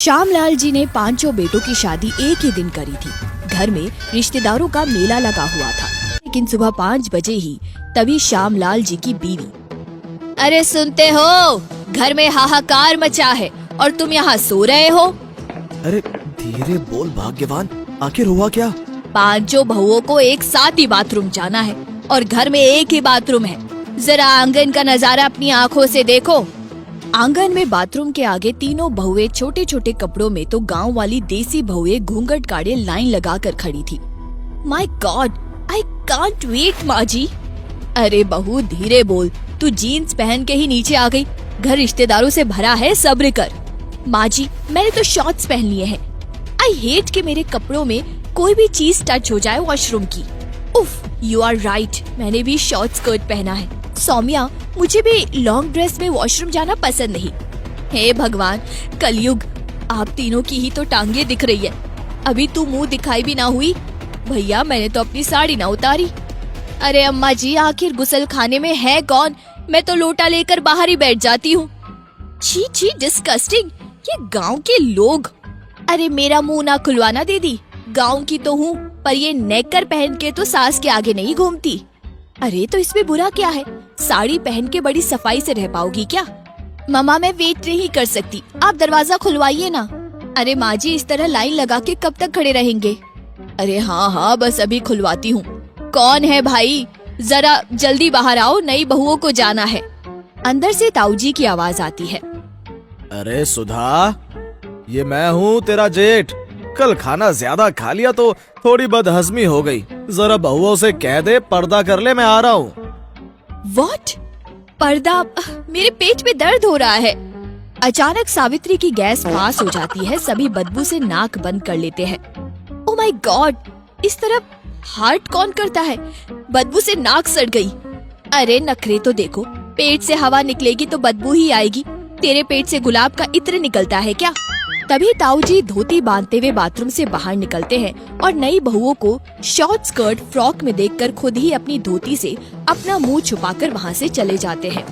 श्यामलाल जी ने पांचों बेटों की शादी एक ही दिन करी थी। घर में रिश्तेदारों का मेला लगा हुआ था, लेकिन सुबह 5 बजे ही तभी श्यामलाल जी की बीवी, अरे सुनते हो, घर में हाहाकार मचा है और तुम यहाँ सो रहे हो। अरे धीरे बोल भाग्यवान, आखिर हुआ क्या? पांचों बहुओं को एक साथ ही बाथरूम जाना है और घर में एक ही बाथरूम है। जरा आंगन का नजारा अपनी आँखों से देखो। आंगन में बाथरूम के आगे तीनों बहुएं छोटे छोटे कपड़ों में तो गांव वाली देसी बहुएं घूंघट गाड़े लाइन लगाकर खड़ी थी। My god, I can't wait माँ जी। अरे बहू धीरे बोल, तू जीन्स पहन के ही नीचे आ गई। घर रिश्तेदारों से भरा है, सब्र कर। माँ जी मैंने तो शॉर्ट्स पहन लिए हैं। आई हेट कि मेरे कपड़ों में कोई भी चीज टच हो जाए वॉशरूम की। उफ, यू आर राइट, मैंने भी शॉर्ट स्कर्ट पहना है। सौम्या, मुझे भी लॉन्ग ड्रेस में वॉशरूम जाना पसंद नहीं। हे भगवान, कलयुग, आप तीनों की ही तो टांगे दिख रही है, अभी तू मुंह दिखाई भी ना हुई। भैया मैंने तो अपनी साड़ी ना उतारी। अरे अम्मा जी, आखिर गुसल खाने में है कौन? मैं तो लोटा लेकर बाहर ही बैठ जाती हूँ। छी छी, डिस्कस्टिंग, ये गांव के लोग। अरे मेरा मुंह ना खुलवाना दीदी, गांव की तो हूँ, पर ये नेकर पहन के तो सास के आगे नहीं घूमती। अरे तो इसमें बुरा क्या है? साड़ी पहन के बड़ी सफाई से रह पाओगी क्या? मम्मा मैं वेट नहीं कर सकती, आप दरवाजा खुलवाइए ना। अरे माँ जी, इस तरह लाइन लगा के कब तक खड़े रहेंगे? अरे हाँ हाँ, बस अभी खुलवाती हूँ। कौन है भाई? जरा जल्दी बाहर आओ, नई बहुओं को जाना है। अंदर से ताऊजी की आवाज आती है। अरे सुधा, ये मैं हूँ तेरा जेठ। कल खाना ज्यादा खा लिया तो थोड़ी बदहजमी हो गई। जरा बहुओं से कह दे पर्दा कर ले, मैं आ रहा हूँ। What? पर्दा? मेरे पेट में दर्द हो रहा है। अचानक सावित्री की गैस पास हो जाती है, सभी बदबू से नाक बंद कर लेते हैं। ओह माय गॉड, इस तरफ हार्ट कौन करता है? बदबू से नाक सड़ गई। अरे नखरे तो देखो, पेट से हवा निकलेगी तो बदबू ही आएगी। तेरे पेट से गुलाब का इत्र निकलता है क्या? तभी ताऊजी धोती बांधते हुए बाथरूम से बाहर निकलते हैं और नई बहुओं को शॉर्ट स्कर्ट फ्रॉक में देखकर खुद ही अपनी धोती से अपना मुंह छुपाकर वहां से चले जाते हैं।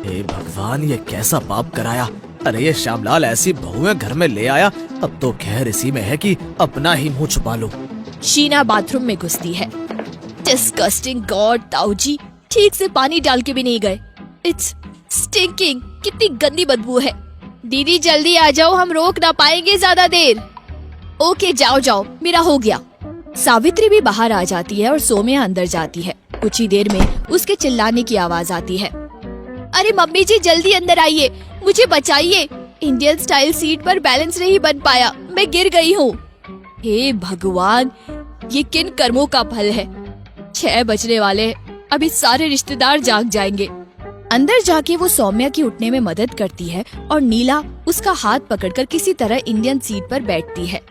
हे भगवान, ये कैसा पाप कराया। अरे ये श्यामलाल ऐसी बहुएं घर में ले आया, अब तो खैर इसी में है कि अपना ही मुंह छुपा लो। शीना बाथरूम में घुसती है। डिस्गस्टिंग गॉड, ताऊजी ठीक से पानी डाल के भी नहीं गए। इट्स स्टिंकिंग, कितनी गंदी बदबू है। दीदी जल्दी आ जाओ, हम रोक ना पाएंगे ज्यादा देर। ओके जाओ जाओ, मेरा हो गया। सावित्री भी बाहर आ जाती है और सोम्या अंदर जाती है। कुछ ही देर में उसके चिल्लाने की आवाज आती है। अरे मम्मी जी जल्दी अंदर आइए, मुझे बचाइए। इंडियन स्टाइल सीट पर बैलेंस नहीं बन पाया, मैं गिर गई हूँ। हे भगवान, ये किन कर्मों का फल है? 6 बजने वाले हैं, अभी सारे रिश्तेदार जाग जाएंगे। अंदर जाके वो सौम्या की उठने में मदद करती है और नीला उसका हाथ पकड़कर किसी तरह इंडियन सीट पर बैठती है।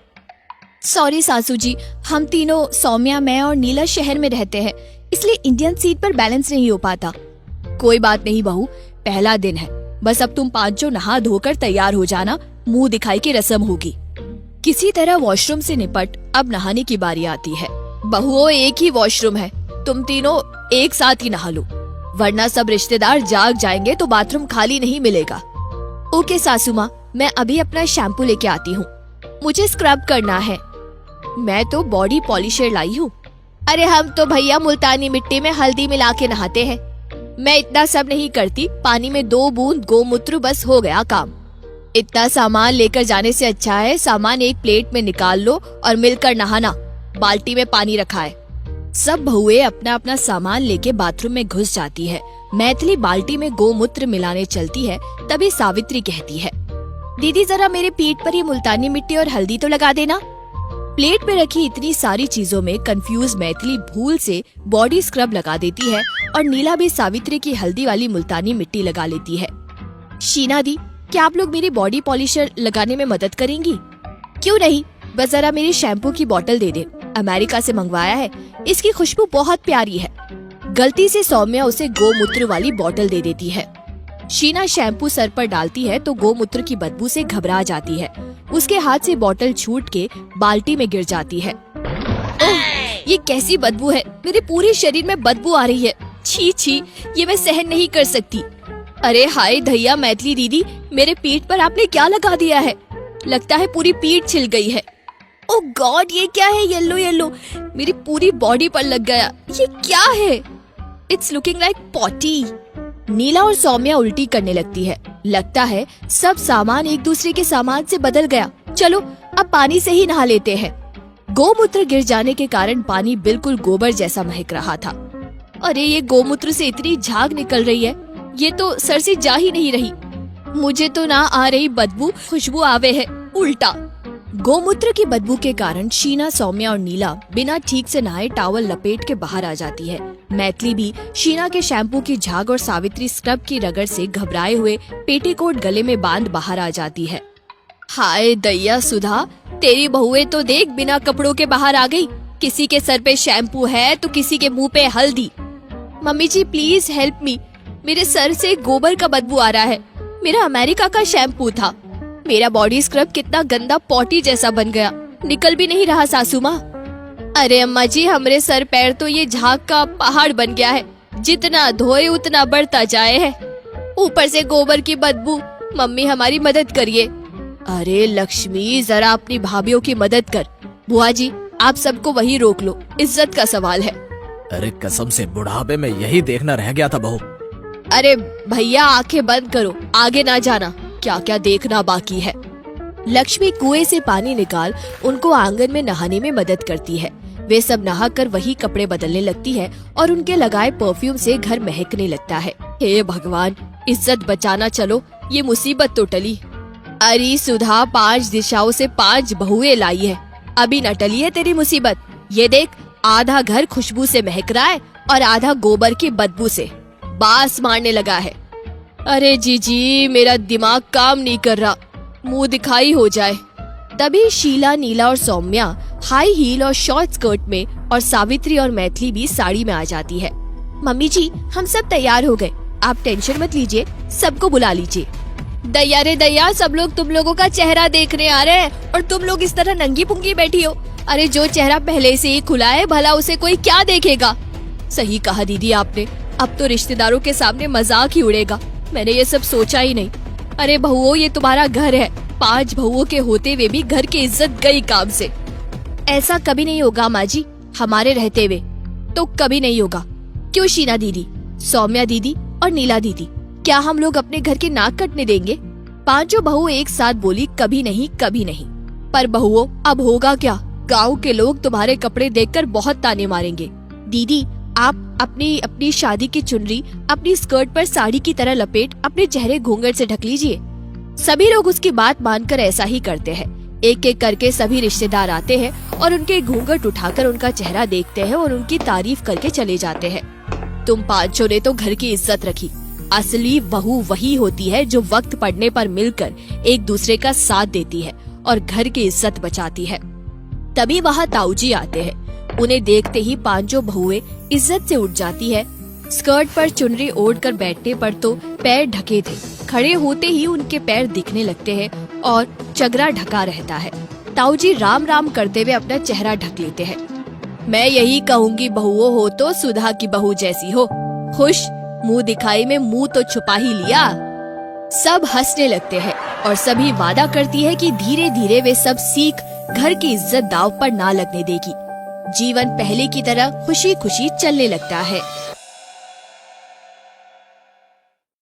सॉरी सासू जी, हम तीनों, सौम्या, मैं और नीला शहर में रहते हैं, इसलिए इंडियन सीट पर बैलेंस नहीं हो पाता। कोई बात नहीं बहू, पहला दिन है, बस अब तुम पांचों नहा धोकर तैयार हो जाना, मुंह दिखाई की रस्म होगी। किसी तरह वॉशरूम से निपट अब नहाने की बारी आती है। बहुओं, एक ही वॉशरूम है, तुम तीनों एक साथ ही नहा लो, वरना सब रिश्तेदार जाग जाएंगे तो बाथरूम खाली नहीं मिलेगा। ओके सासू माँ, मैं अभी अपना शैम्पू लेके आती हूँ। मुझे स्क्रब करना है। मैं तो बॉडी पॉलिशर लाई हूँ। अरे हम तो भैया मुल्तानी मिट्टी में हल्दी मिला के नहाते हैं। मैं इतना सब नहीं करती, पानी में 2 बूंद गोमूत्र, बस हो गया काम। इतना सामान लेकर जाने से अच्छा है सामान एक प्लेट में निकाल लो और मिलकर नहाना। बाल्टी में पानी रखा है। सब बहुएं अपना अपना सामान लेके बाथरूम में घुस जाती है। मैथिली बाल्टी में गोमूत्र मिलाने चलती है। तभी सावित्री कहती है, दीदी जरा मेरे पीठ पर ये मुल्तानी मिट्टी और हल्दी तो लगा देना। प्लेट में रखी इतनी सारी चीजों में कंफ्यूज मैथिली भूल से बॉडी स्क्रब लगा देती है और नीला भी सावित्री की हल्दी वाली मुल्तानी मिट्टी लगा लेती है। शीना दी, क्या आप लोग मेरी बॉडी पॉलिशर लगाने में मदद करेंगी? क्यों नहीं, बस जरा मेरी शैम्पू की बोतल दे दे, अमेरिका से मंगवाया है, इसकी खुशबू बहुत प्यारी है। गलती से सौम्या उसे गोमूत्र वाली बोतल दे देती है। शीना शैम्पू सर पर डालती है तो गोमूत्र की बदबू से घबरा जाती है। उसके हाथ से बोतल छूट के बाल्टी में गिर जाती है। ओह, ये कैसी बदबू है? मेरे पूरे शरीर में बदबू आ रही है। छी छी, ये मैं सहन नहीं कर सकती। अरे हाय धैया मैथिली दीदी, मेरे पीठ पर आपने क्या लगा दिया है? लगता है पूरी पीठ छिल गई है। ओह गॉड, ये क्या है येलो येलो, मेरी पूरी बॉडी पर लग गया। ये क्या है? It's looking like potty. Neela और सौम्या उल्टी करने लगती है। लगता है सब सामान एक दूसरे के सामान से बदल गया। चलो अब पानी से ही नहा लेते हैं। गोमूत्र गिर जाने के कारण पानी बिल्कुल गोबर जैसा महक रहा था। अरे ये गोमूत्र से इतनी झाग निकल रही है, ये तो सर से जा ही नहीं रही। मुझे तो ना आ रही बदबू, खुशबू आवे है उल्टा। गोमूत्र की बदबू के कारण शीना, सौम्या और नीला बिना ठीक से नहाए टॉवल लपेट के बाहर आ जाती है। मैथिली भी शीना के शैम्पू की झाग और सावित्री स्क्रब की रगड़ से घबराए हुए पेटीकोट गले में बांध बाहर आ जाती है। हाय दैया सुधा, तेरी बहुएं तो देख बिना कपड़ों के बाहर आ गई। किसी के सर पे शैम्पू है तो किसी के मुंह पे हल्दी। मम्मी जी प्लीज हेल्प मी, मेरे सर से गोबर का बदबू आ रहा है। मेरा अमेरिका का शैम्पू था। मेरा बॉडी स्क्रब कितना गंदा पॉटी जैसा बन गया, निकल भी नहीं रहा सासू माँ। अरे अम्मा जी, हमरे सर पैर तो ये झाग का पहाड़ बन गया है, जितना धोए उतना बढ़ता जाए है। ऊपर से गोबर की बदबू। मम्मी हमारी मदद करिए। अरे लक्ष्मी, जरा अपनी भाभीयों की मदद कर। बुआ जी आप सबको वही रोक लो, इज्जत का सवाल है। अरे कसम से बुढ़ापे में यही देखना रह गया था बहू। अरे भैया आंखें बंद करो, आगे ना जाना, क्या क्या देखना बाकी है। लक्ष्मी कुएं से पानी निकाल उनको आंगन में नहाने में मदद करती है। वे सब नहाकर वही कपड़े बदलने लगती है और उनके लगाए परफ्यूम से घर महकने लगता है। हे भगवान, इज्जत बचाना, चलो ये मुसीबत तो टली। अरे सुधा, 5 दिशाओं से 5 बहुएं लाई है, अभी न टली है तेरी मुसीबत। ये देख, आधा घर खुशबू से महक रहा है और आधा गोबर की बदबू से बास मारने लगा है। अरे जीजी, मेरा दिमाग काम नहीं कर रहा, मुंह दिखाई हो जाए। तभी शीला, नीला और सौम्या हाई हील और शॉर्ट स्कर्ट में और सावित्री और मैथिली भी साड़ी में आ जाती है। मम्मी जी हम सब तैयार हो गए, आप टेंशन मत लीजिए, सबको बुला लीजिए। दैया रे दैया, सब लोग तुम लोगों का चेहरा देखने आ रहे हैं और तुम लोग इस तरह नंगी पुंगी बैठी हो। अरे जो चेहरा पहले से ही खुला है, भला उसे कोई क्या देखेगा। सही कहा दीदी आपने, अब तो रिश्तेदारों के सामने मजाक ही उड़ेगा। मैंने ये सब सोचा ही नहीं। अरे बहुओं, ये तुम्हारा घर है, 5 बहुओं के होते हुए भी घर की इज्जत गई काम से। ऐसा कभी नहीं होगा माँ जी, हमारे रहते हुए तो कभी नहीं होगा। क्यों शीना दीदी, सौम्या दीदी और नीला दीदी, क्या हम लोग अपने घर के नाक कटने देंगे? 5 बहु एक साथ बोली, कभी नहीं कभी नहीं। पर बहुओं अब होगा क्या, गाँव के लोग तुम्हारे कपड़े देखकर बहुत ताने मारेंगे। दीदी आप अपनी शादी की चुनरी अपनी स्कर्ट पर साड़ी की तरह लपेट अपने चेहरे घूंघट से ढक लीजिए। सभी लोग उसकी बात मानकर ऐसा ही करते हैं। एक एक करके सभी रिश्तेदार आते हैं और उनके घूंघट उठाकर उनका चेहरा देखते हैं और उनकी तारीफ करके चले जाते हैं। तुम 5 ने तो घर की इज्जत रखी। असली बहू वही होती है जो वक्त पड़ने पर मिलकर एक दूसरे का साथ देती है और घर की इज्जत बचाती है। तभी वहाँ ताऊजी आते हैं। उन्हें देखते ही 5 बहुएं इज्जत से उठ जाती है। स्कर्ट पर चुनरी ओढ़कर बैठने पर तो पैर ढके थे, खड़े होते ही उनके पैर दिखने लगते हैं और चगरा ढका रहता है। ताऊजी राम राम करते हुए अपना चेहरा ढक लेते हैं। मैं यही कहूँगी, बहुओं हो तो सुधा की बहू जैसी हो। खुश, मुंह दिखाई में मुंह तो छुपा ही लिया। सब हंसने लगते हैं और सभी वादा करती है कि धीरे धीरे वे सब सीख घर की इज्जत दांव पर ना लगने देगी। जीवन पहले की तरह खुशी खुशी चलने लगता है।